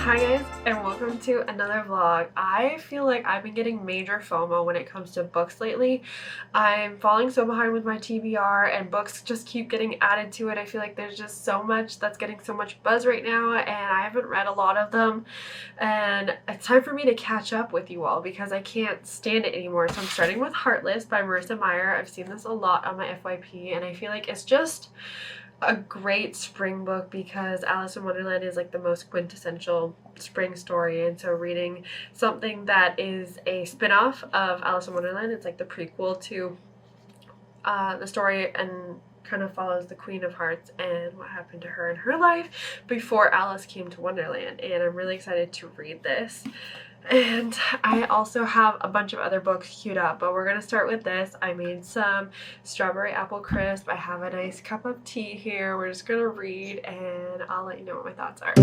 Hi guys, and welcome to another vlog. I feel like I've been getting major FOMO when it comes to books lately. I'm falling so behind with my TBR and books just keep getting added to it. I feel like there's just so much that's getting so much buzz right now and I haven't read a lot of them. And it's time for me to catch up with you all because I can't stand it anymore. So I'm starting with Heartless by Marissa Meyer. I've seen this a lot on my FYP and I feel like it's just a great spring book because Alice in Wonderland is like the most quintessential spring story, and so reading something that is a spin-off of Alice in Wonderland, it's like the prequel to the story and kind of follows the Queen of Hearts and what happened to her in her life before Alice came to Wonderland, and I'm really excited to read this. And I also have a bunch of other books queued up, but we're going to start with this. I made some strawberry apple crisp. I have a nice cup of tea here. We're just going to read and I'll let you know what my thoughts are.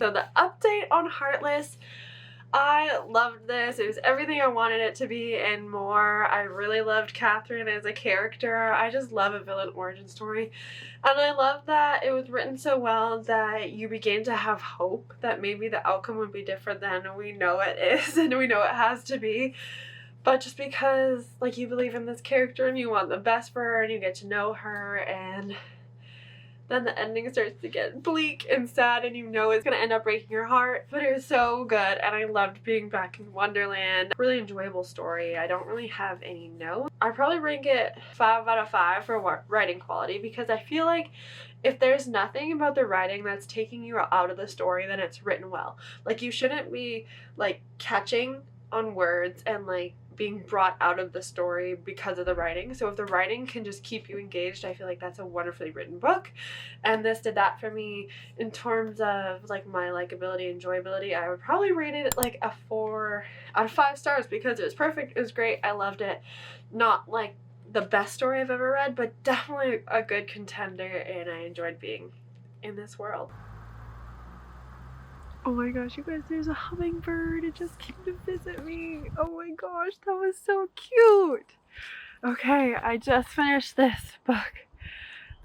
So the update on Heartless, I loved this. It was everything I wanted it to be and more. I really loved Catherine as a character. I just love a villain origin story. And I love that it was written so well that you begin to have hope that maybe the outcome would be different than we know it is and we know it has to be. But just because like you believe in this character and you want the best for her and you get to know her, and then the ending starts to get bleak and sad and you know it's gonna end up breaking your heart. But it was so good and I loved being back in Wonderland. Really enjoyable story. I don't really have any notes. I'd probably rank it 5 out of 5 for writing quality because I feel like if there's nothing about the writing that's taking you out of the story, then it's written well. Like you shouldn't be like catching on words and like being brought out of the story because of the writing. So if the writing can just keep you engaged, I feel like that's a wonderfully written book. And this did that for me. In terms of like my likability, enjoyability, I would probably rate it like a 4 out of 5 stars because it was perfect. It was great. I loved it. Not like the best story I've ever read, but definitely a good contender, and I enjoyed being in this world. Oh my gosh, you guys, there's a hummingbird. It just came to visit me. Oh my gosh, that was so cute. Okay, I just finished this book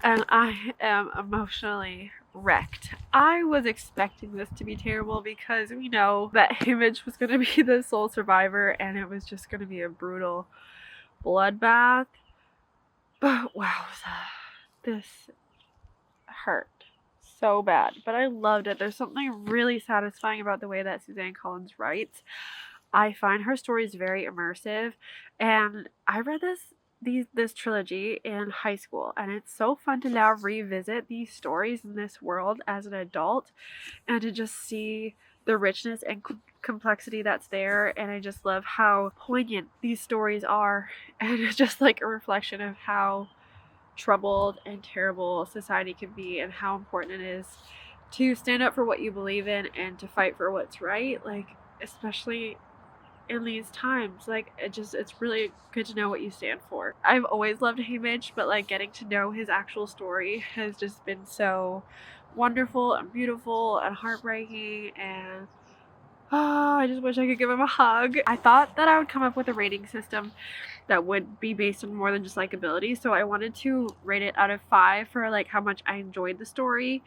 and I am emotionally wrecked. I was expecting this to be terrible because we know that Image was going to be the sole survivor and it was just going to be a brutal bloodbath. But wow, this hurt so bad, but I loved it. There's something really satisfying about the way that Suzanne Collins writes. I find her stories very immersive, and I read this trilogy in high school, and it's so fun to now revisit these stories in this world as an adult and to just see the richness and complexity that's there. And I just love how poignant these stories are, and it's just like a reflection of how troubled and terrible society can be and how important it is to stand up for what you believe in and to fight for what's right, like especially in these times. Like it's really good to know what you stand for. I've always loved Image, but like getting to know his actual story has just been so wonderful and beautiful and heartbreaking, and oh, I just wish I could give him a hug. I thought that I would come up with a rating system that would be based on more than just likability. So I wanted to rate it out of 5 for like how much I enjoyed the story.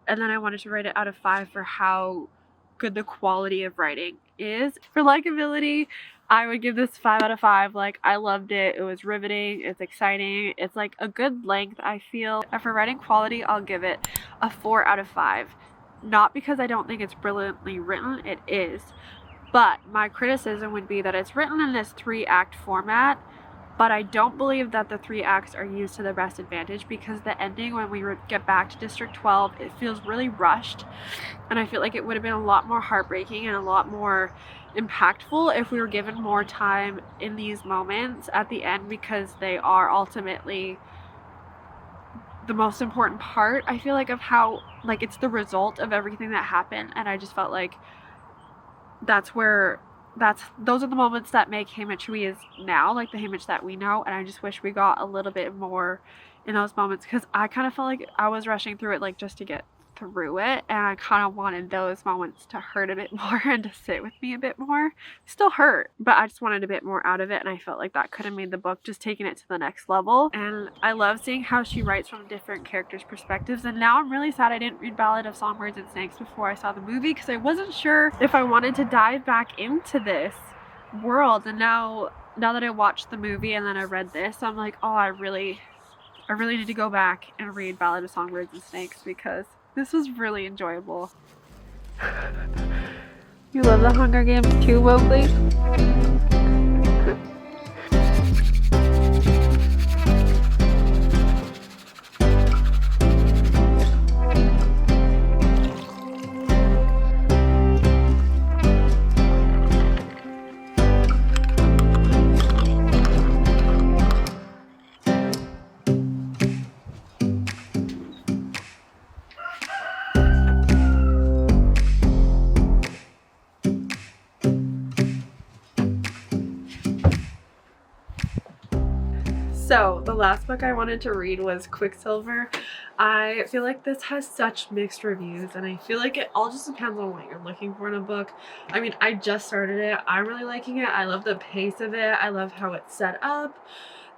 And then I wanted to rate it out of 5 for how good the quality of writing is. For likability, I would give this 5 out of 5. Like, I loved it. It was riveting. It's exciting. It's like a good length, I feel. And for writing quality, I'll give it a 4 out of 5. Not because I don't think it's brilliantly written. It is. But my criticism would be that it's written in this 3-act format, but I don't believe that the 3 acts are used to the best advantage because the ending, when we get back to District 12, it feels really rushed, and I feel like it would have been a lot more heartbreaking and a lot more impactful if we were given more time in these moments at the end, because they are ultimately the most important part, I feel like, of how, like, it's the result of everything that happened. And I just felt like that's where those are the moments that make Haymitch who he is now, like the Haymitch that we know, and I just wish we got a little bit more in those moments, because I kind of felt like I was rushing through it like just to get through it, and I kind of wanted those moments to hurt a bit more and to sit with me a bit more. Still hurt, but I just wanted a bit more out of it, and I felt like that could have made the book just taking it to the next level. And I love seeing how she writes from different characters' perspectives, and now I'm really sad I didn't read Ballad of Songbirds and Snakes before I saw the movie, because I wasn't sure if I wanted to dive back into this world. And now that I watched the movie and then I read this, I'm like, oh, I really need to go back and read Ballad of Songbirds and Snakes, because this was really enjoyable. You love the Hunger Games too, Mowgli? So the last book I wanted to read was Quicksilver. I feel like this has such mixed reviews, and I feel like it all just depends on what you're looking for in a book. I mean, I just started it. I'm really liking it. I love the pace of it. I love how it's set up.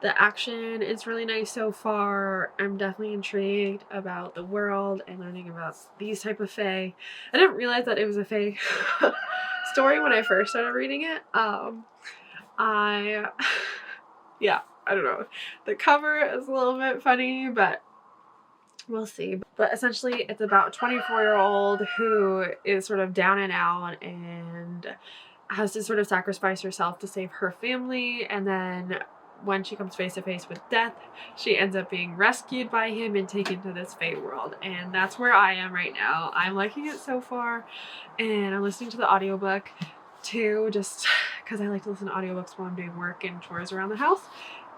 The action is really nice so far. I'm definitely intrigued about the world and learning about these type of fae. I didn't realize that it was a fae story when I first started reading it. Yeah, I don't know. The cover is a little bit funny, but we'll see. But essentially, it's about a 24-year-old who is sort of down and out and has to sort of sacrifice herself to save her family. And then when she comes face to face with death, she ends up being rescued by him and taken to this fae world. And that's where I am right now. I'm liking it so far, and I'm listening to the audiobook too, just because I like to listen to audiobooks while I'm doing work and chores around the house,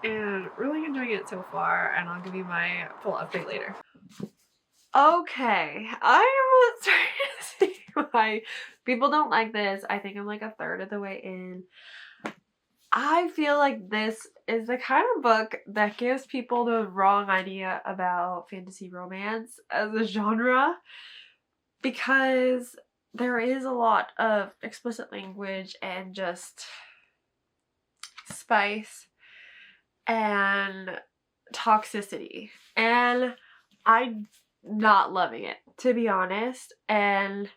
and really enjoying it so far. And I'll give you my full update later. Okay, I'm starting to see why people don't like this. I think I'm like a third of the way in. I feel like this is the kind of book that gives people the wrong idea about fantasy romance as a genre, because there is a lot of explicit language and just spice and toxicity, and I'm not loving it, to be honest. And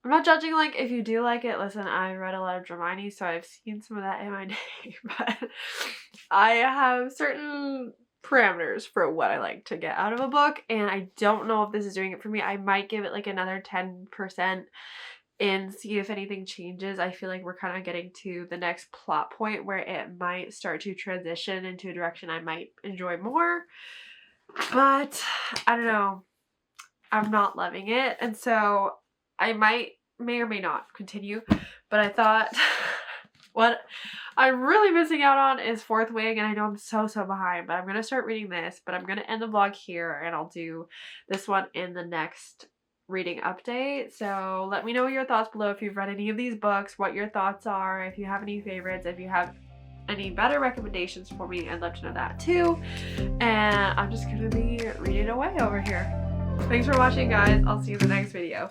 I'm not judging, like, if you do like it. Listen, I read a lot of Dramini, so I've seen some of that in my day, but I have certain parameters for what I like to get out of a book, and I don't know if this is doing it for me. I might give it like another 10% and see if anything changes. I feel like we're kind of getting to the next plot point where it might start to transition into a direction I might enjoy more, but I don't know. I'm not loving it, and so I may or may not continue. But I thought what I'm really missing out on is Fourth Wing, and I know I'm so behind, but I'm going to start reading this. But I'm going to end the vlog here, and I'll do this one in the next reading update. So let me know your thoughts below if you've read any of these books, what your thoughts are, if you have any favorites, if you have any better recommendations for me. I'd love to know that too. And I'm just going to be reading away over here. Thanks for watching, guys. I'll see you in the next video.